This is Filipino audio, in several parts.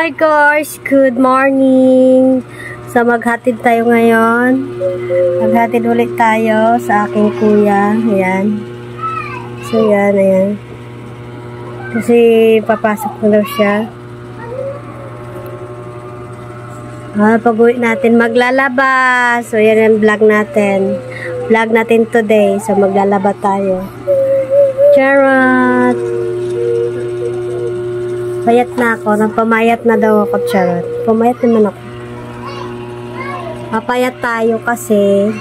Hi guys! Good morning! So maghatid tayo ngayon. Maghatid ulit tayo sa aking kuya. Ayan. So yan, ayan. Kasi papasok na daw siya. Pag-uwi natin maglalaba. So yan ang vlog natin. Vlog natin today. So maglalaba tayo. Charot! Payat na ako. Nagpamayat na daw ako, charot. Pumayat naman ako. Papayat tayo kasi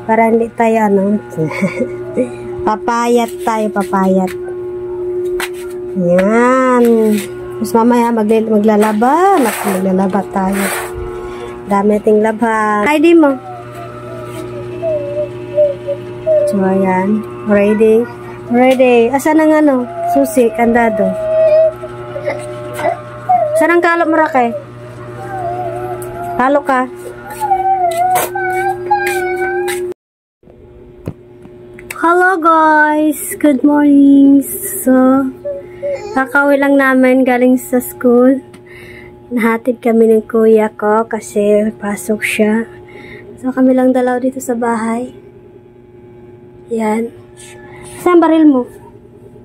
para hindi tayo papayat tayo, papayat. Yan. Mas mamaya maglalaba. Maglalaba tayo. Dami nating laban. Ay, di mo. So, ayan. Ready? Ready. Asan ang susi, kandado? Saan ang kalok mo, Rakay? Kalok ka. Hello guys! Good morning! So, kakauwi lang namin galing sa school. Nahatid kami ng kuya ko kasi pasok siya. So, kami lang dalaw dito sa bahay. Yan. Saan baril mo?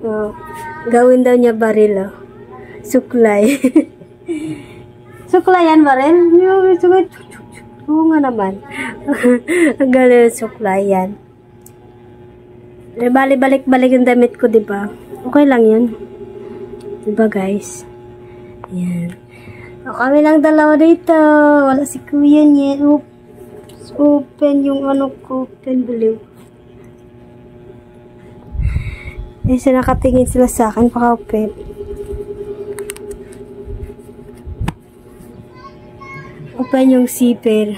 Oh, gawin daw niya baril, oh. Suklay. Suklay yan, baril? Oo nga naman. Ang galing suklay yan. Balik-balik yung damit ko, diba? Okay lang yan. Diba, guys? Yan. So, kami lang dalawa dito. Wala si kuya niya. Oops. Open yung ko. Open, believe. Kasi nakatingin sila sa akin, paka-open. Open yung zipper.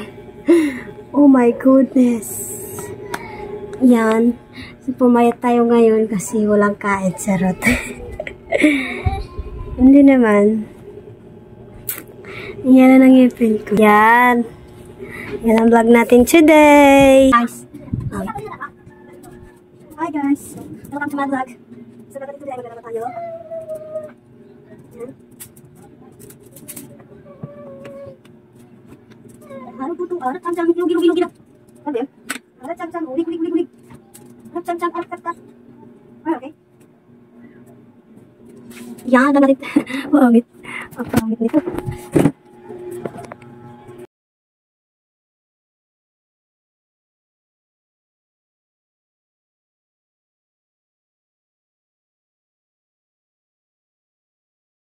Oh my goodness. Yan. So, pumayat tayo ngayon kasi walang kain, sarot. Hindi naman. Yan na nangipin ko. Yan. Yan ang vlog natin today. Guys. Hi guys. Welcome to my vlog. So, today, maglalaba tayo. Yan. Harap po ito. Harap cam-cam. Gilo. Sabi yan. Harap cam-cam. Ulig. Harap cam-cam. Harap. Ay, okay. Yan na natin. Pangit. Ang pangit nito.